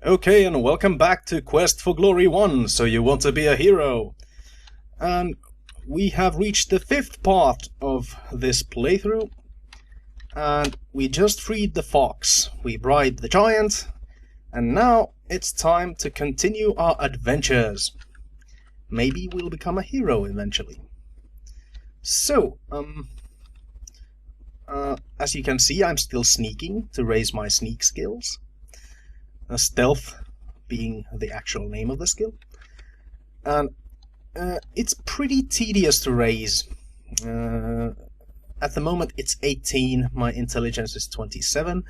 Okay, and welcome back to Quest for Glory 1, so you want to be a hero. And we have reached the 5th part of this playthrough, and we just freed the fox, we bribed the giant, and now it's time to continue our adventures. Maybe we'll become a hero eventually. So, as you can see, I'm still sneaking to raise my sneak skills. Stealth being the actual name of the skill. And it's pretty tedious to raise. At the moment it's 18, my intelligence is 27.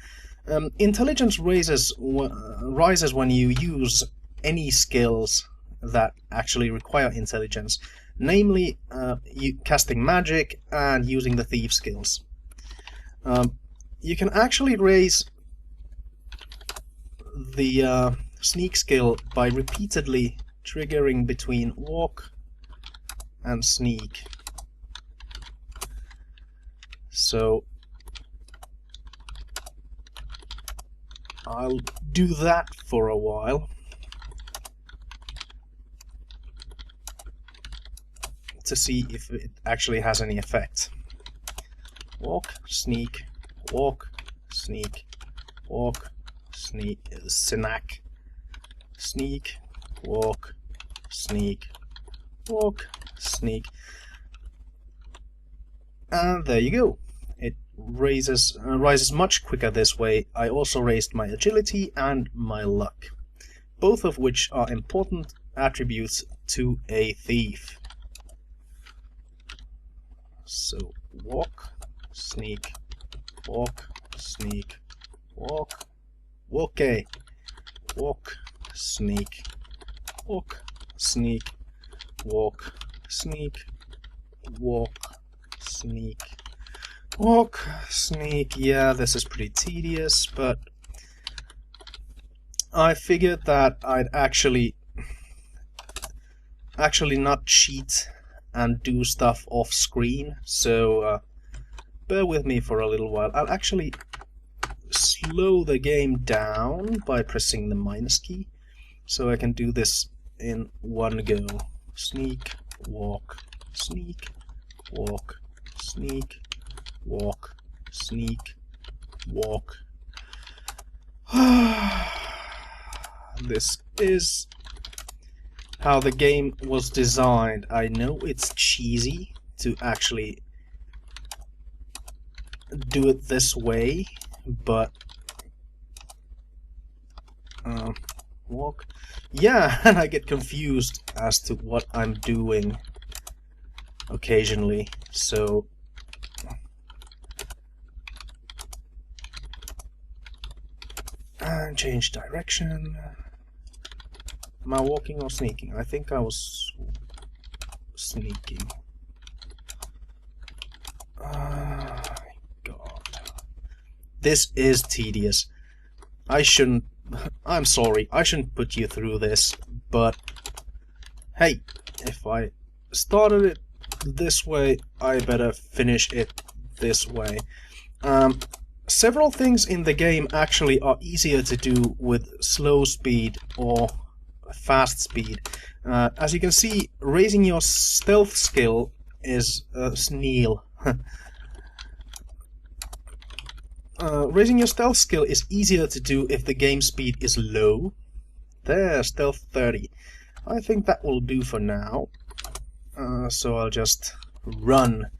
Intelligence rises when you use any skills that actually require intelligence, namely casting magic and using the thief skills. You can actually raise the sneak skill by repeatedly triggering between walk and sneak. So I'll do that for a while to see if it actually has any effect. Walk, sneak, walk, sneak, walk, sneak, snack, sneak, walk, sneak, walk, sneak. And there you go. It rises much quicker this way. I also raised my agility and my luck, both of which are important attributes to a thief. So walk, sneak, walk, sneak, walk, okay, walk, sneak, walk, sneak, walk, sneak, walk, sneak, walk, sneak. Yeah, this is pretty tedious, but I figured that I'd actually not cheat and do stuff off screen, so bear with me for a little while. I'll actually slow the game down by pressing the minus key, so I can do this in one go. Sneak, walk, sneak, walk, sneak, walk, sneak, walk. This is how the game was designed. I know it's cheesy to actually do it this way, but walk. Yeah, and I get confused as to what I'm doing occasionally, so and change direction. Am I walking or sneaking? I think I was sneaking. God. This is tedious. I'm sorry, I shouldn't put you through this, but hey, if I started it this way, I better finish it this way. Several things in the game actually are easier to do with slow speed or fast speed. As you can see, raising your stealth skill is Sneal. Raising your stealth skill is easier to do if the game speed is low. There, stealth 30. I think that will do for now. So I'll just run.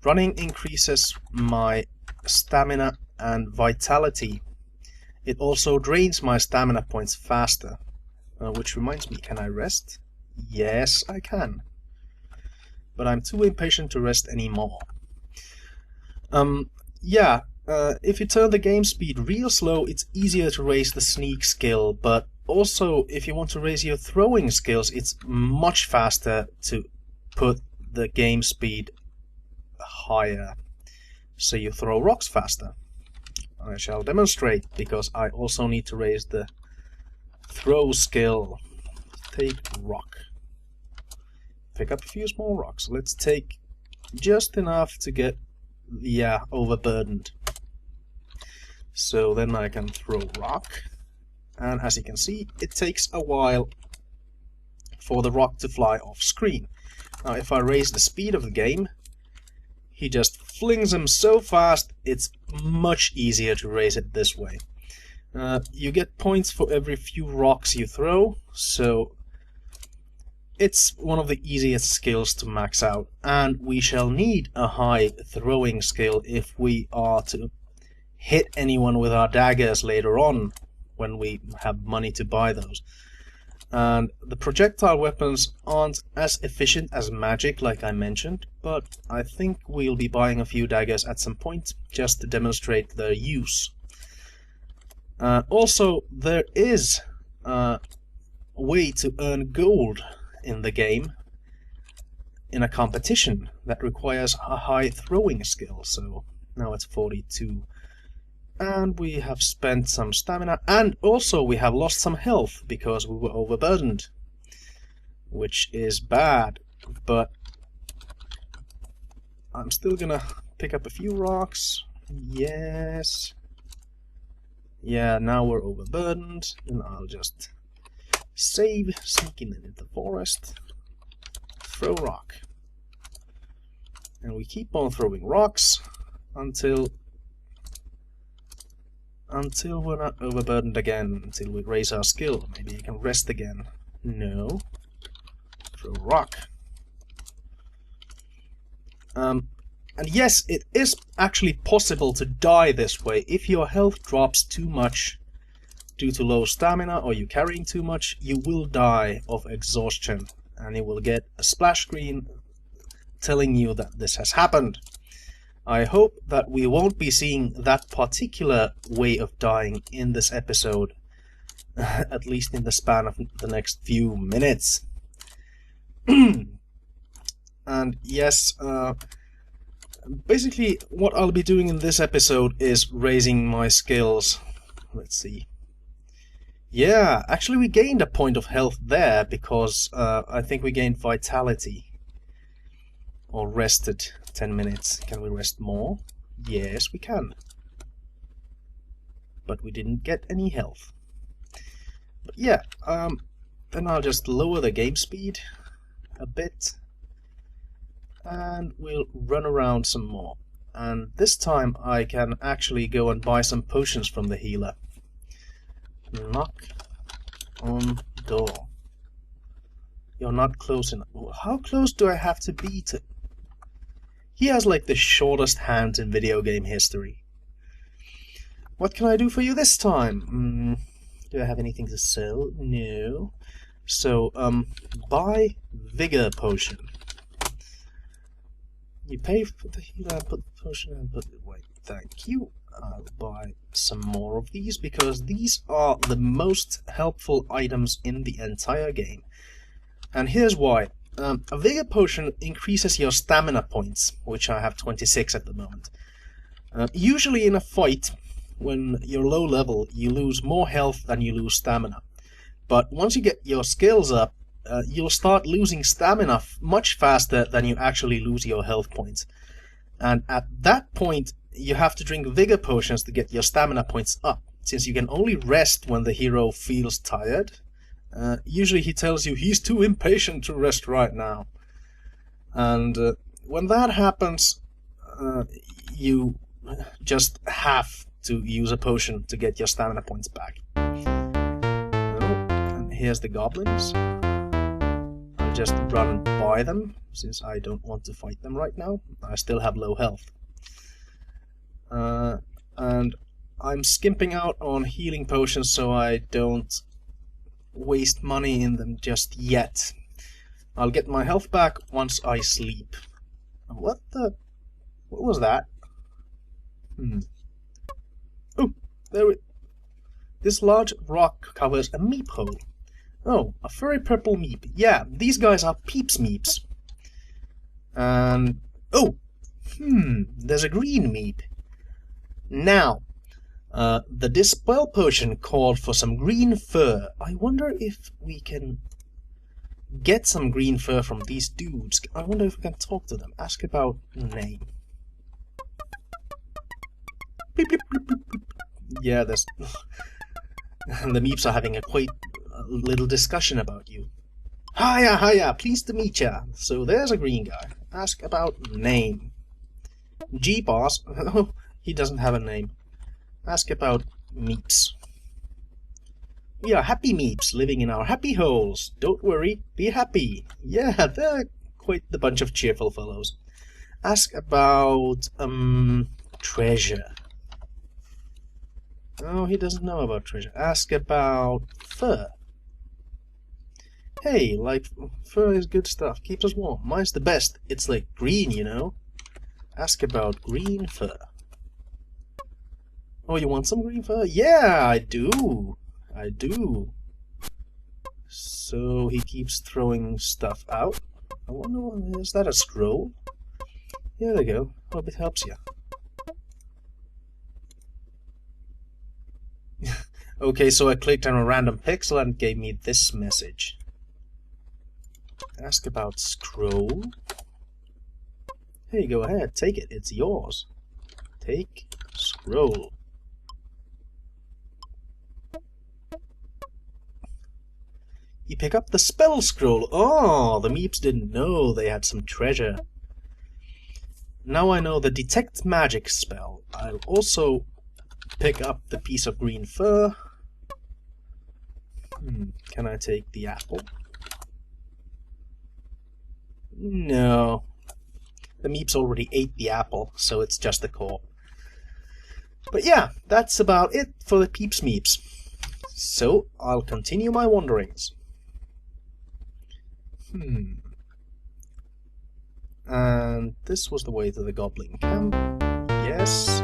Running increases my stamina and vitality. It also drains my stamina points faster. Which reminds me, can I rest? Yes, I can. But I'm too impatient to rest anymore. Yeah, if you turn the game speed real slow, it's easier to raise the sneak skill, but also if you want to raise your throwing skills, it's much faster to put the game speed higher, so you throw rocks faster. I shall demonstrate, because I also need to raise the throw skill. Take rock. Pick up a few small rocks. Let's take just enough to get, overburdened. So then I can throw rock. And as you can see, it takes a while for the rock to fly off screen. Now if I raise the speed of the game, he just flings them so fast, it's much easier to raise it this way. You get points for every few rocks you throw, so it's one of the easiest skills to max out, and we shall need a high throwing skill if we are to hit anyone with our daggers later on, when we have money to buy those. And the projectile weapons aren't as efficient as magic, like I mentioned, but I think we'll be buying a few daggers at some point, just to demonstrate their use. Also, there is a way to earn gold in the game in a competition that requires a high throwing skill, so now it's 42. And we have spent some stamina, and also we have lost some health because we were overburdened, which is bad, but I'm still gonna pick up a few rocks. Yes. Yeah, now we're overburdened, and I'll just save, sneak in into the forest, throw rock. And we keep on throwing rocks until we're not overburdened again, until we raise our skill. Maybe you can rest again. No. Throw rock. And yes, it is actually possible to die this way. If your health drops too much due to low stamina or you carrying too much, you will die of exhaustion. And you will get a splash screen telling you that this has happened. I hope that we won't be seeing that particular way of dying in this episode, at least in the span of the next few minutes. And yes, basically what I'll be doing in this episode is raising my skills. Let's see. Yeah, actually we gained a point of health there because I think we gained vitality. Or rested 10 minutes. Can we rest more? Yes, we can. But we didn't get any health. But yeah, then I'll just lower the game speed a bit. And we'll run around some more. And this time I can actually go and buy some potions from the healer. Knock on door. You're not close enough. How close do I have to be to... He has like the shortest hands in video game history. What can I do for you this time? Do I have anything to sell? No. So, buy Vigor Potion. You pay for the healer, put the potion and put it away. Thank you. I'll buy some more of these because these are the most helpful items in the entire game. And here's why. A Vigor Potion increases your stamina points, which I have 26 at the moment. Usually in a fight, when you're low level, you lose more health than you lose stamina. But once you get your skills up, you'll start losing stamina much faster than you actually lose your health points. And at that point, you have to drink Vigor Potions to get your stamina points up, since you can only rest when the hero feels tired. Usually he tells you he's too impatient to rest right now. And when that happens, you just have to use a potion to get your stamina points back. And here's the goblins. I'll just run by them, since I don't want to fight them right now. I still have low health. And I'm skimping out on healing potions so I don't waste money in them just yet. I'll get my health back once I sleep. What was that? Oh, this large rock covers a Meep hole. Oh, a furry purple Meep. Yeah, these guys are Peep's Meeps. And oh, there's a green Meep. Now, the Dispel Potion called for some green fur. I wonder if we can get some green fur from these dudes. I wonder if we can talk to them. Ask about name. Beep, beep, beep, beep, beep. Yeah, And the Meeps are having a quite little discussion about you. Hiya, hiya, pleased to meet ya. So there's a green guy. Ask about name. G-Boss? Oh, he doesn't have a name. Ask about Meeps. We are happy Meeps, living in our happy holes. Don't worry, be happy. Yeah, they're quite the bunch of cheerful fellows. Ask about, treasure. Oh, he doesn't know about treasure. Ask about fur. Hey, like, fur is good stuff. Keeps us warm. Mine's the best. It's like green, you know? Ask about green fur. Oh, you want some green fur? Yeah, I do. I do. So he keeps throwing stuff out. I wonder, is that a scroll? Yeah, there you go. Hope it helps you. Okay, so I clicked on a random pixel and it gave me this message. Ask about scroll. Hey, go ahead, take it. It's yours. Take scroll. You pick up the spell scroll. Oh, the Meeps didn't know they had some treasure. Now I know the detect magic spell. I'll also pick up the piece of green fur. Can I take the apple? No. The Meeps already ate the apple, so it's just the core. But yeah, that's about it for the Peeps Meeps. So, I'll continue my wanderings. And this was the way to the Goblin Camp. Yes.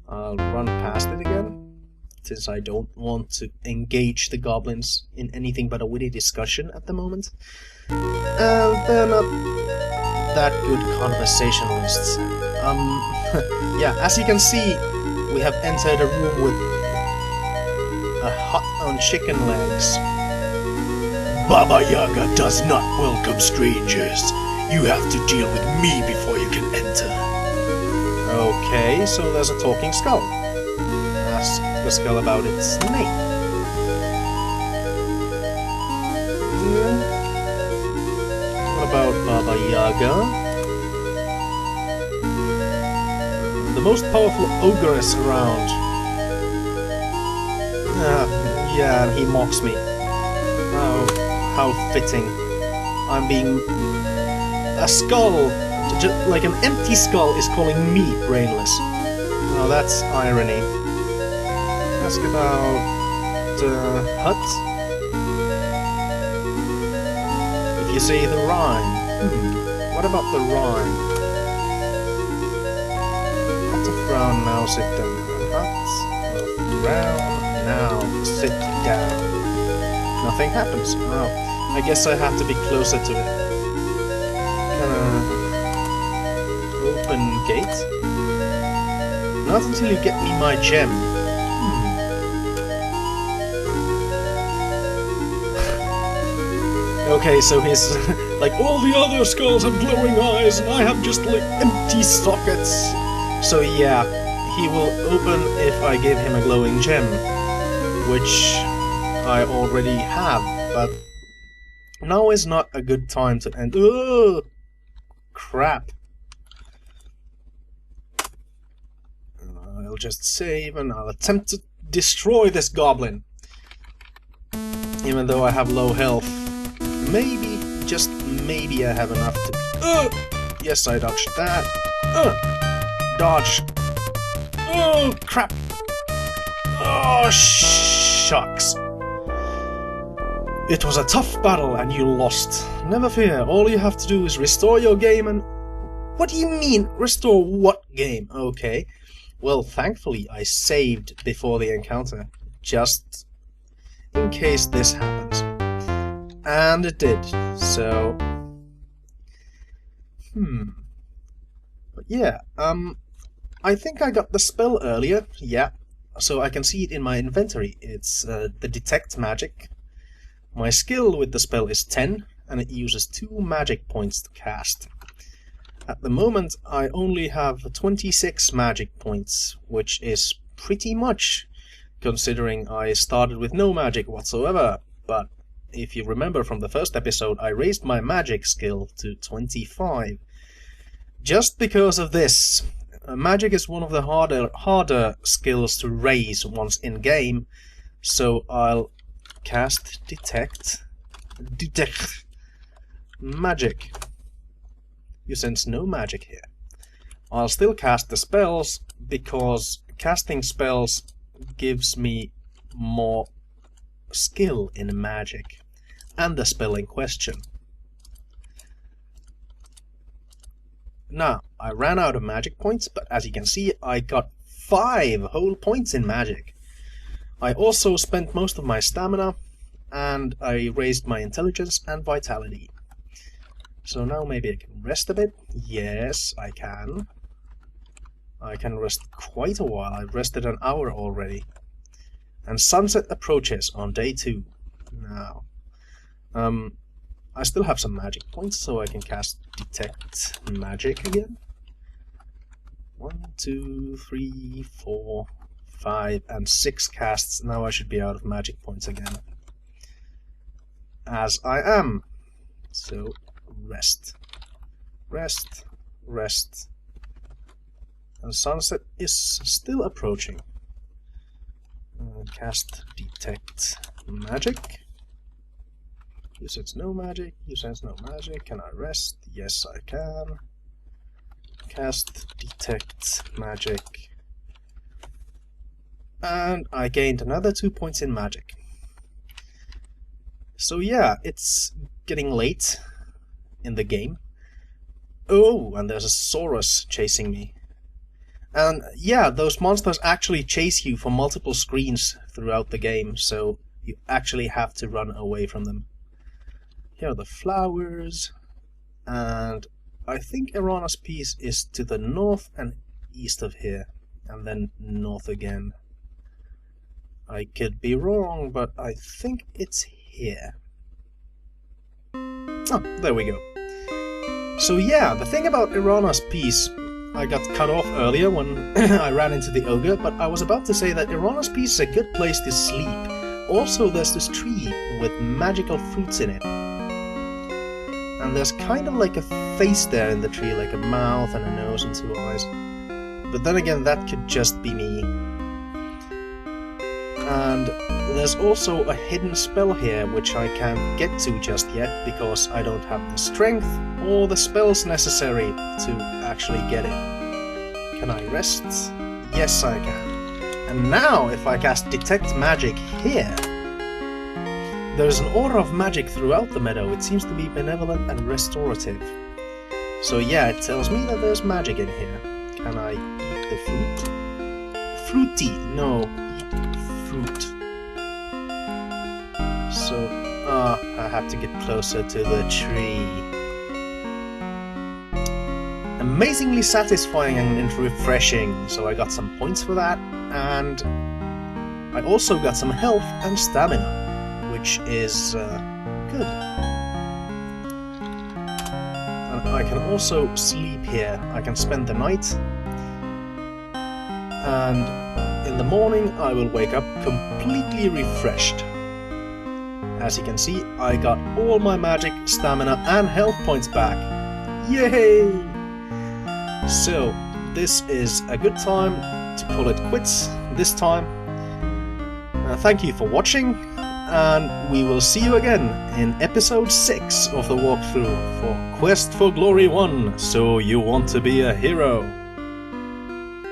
I'll run past it again, since I don't want to engage the goblins in anything but a witty discussion at the moment. And they're not that good conversationalists. Yeah, as you can see, we have entered a room with a hut on chicken legs. Baba Yaga does not welcome strangers. You have to deal with me before you can enter. Okay, so there's a talking skull. Ask the skull about its name. What about Baba Yaga? The most powerful ogress around. Yeah, he mocks me. Oh, how fitting. I'm being... A skull, like an empty skull, is calling me brainless. Oh, that's irony. Ask about the hut. If you say the rhyme. What about the rhyme? Hut of frown, now sit down. Hut of frown, now sit down. Nothing happens. Oh, I guess I have to be closer to it. Open gate? Not until you get me my gem. Okay, so he's like, all the other skulls have glowing eyes and I have just like empty sockets. So yeah, he will open if I give him a glowing gem, which I already have, but now is not a good time to end. Ugh! Crap. I'll just save and I'll attempt to destroy this goblin. Even though I have low health. Maybe, just maybe I have enough to... Yes, I dodged that. Dodge. Oh, crap. Oh, shucks. It was a tough battle and you lost. Never fear, all you have to do is restore your game and... What do you mean, restore what game? Okay. Well, thankfully I saved before the encounter, just in case this happens. And it did, so... But yeah, I think I got the spell earlier, yeah. So I can see it in my inventory. It's the detect magic. My skill with the spell is 10, and it uses 2 magic points to cast. At the moment, I only have 26 magic points, which is pretty much considering I started with no magic whatsoever. But if you remember from the first episode, I raised my magic skill to 25. Just because of this. Magic is one of the harder skills to raise once in-game, so I'll cast Detect Magic. You sense no magic here. I'll still cast the spells, because casting spells gives me more skill in magic, and the spell in question. Now, I ran out of magic points, but as you can see, I got 5 whole points in magic. I also spent most of my stamina, and I raised my intelligence and vitality. So now maybe I can rest a bit. Yes, I can. I can rest quite a while. I've rested an hour already. And sunset approaches on day 2. Now, I still have some magic points, so I can cast Detect Magic again. 1, 2, 3, 4, 5, and 6 casts. Now I should be out of magic points again. As I am. So, rest. Rest. Rest. And sunset is still approaching. Cast Detect Magic. You sense no magic, you sense no magic. Can I rest? Yes, I can. Cast Detect Magic. And I gained another 2 points in magic. So yeah, it's getting late in the game. Oh, and there's a Saurus chasing me. And yeah, those monsters actually chase you for multiple screens throughout the game, so you actually have to run away from them. Here are the flowers, and I think Erana's piece is to the north and east of here, and then north again. I could be wrong, but I think it's here. Oh, there we go. So yeah, the thing about Erana's piece, I got cut off earlier when I ran into the ogre, but I was about to say that Erana's piece is a good place to sleep. Also, there's this tree with magical fruits in it. And there's kind of like a face there in the tree, like a mouth and a nose and 2 eyes. But then again, that could just be me. And there's also a hidden spell here, which I can't get to just yet, because I don't have the strength or the spells necessary to actually get it. Can I rest? Yes, I can. And now, if I cast Detect Magic here, there's an aura of magic throughout the meadow. It seems to be benevolent and restorative. So yeah, it tells me that there's magic in here. Can I eat the fruit? Fruity! No, eat fruit. So, I have to get closer to the tree. Amazingly satisfying and refreshing, so I got some points for that, and I also got some health and stamina, which is good. And I can also sleep here. I can spend the night, and in the morning I will wake up completely refreshed. As you can see, I got all my magic, stamina, and health points back. Yay! So, this is a good time to call it quits this time. Thank you for watching, and we will see you again in episode 6 of the walkthrough for Quest for Glory 1, So You Want to Be a Hero.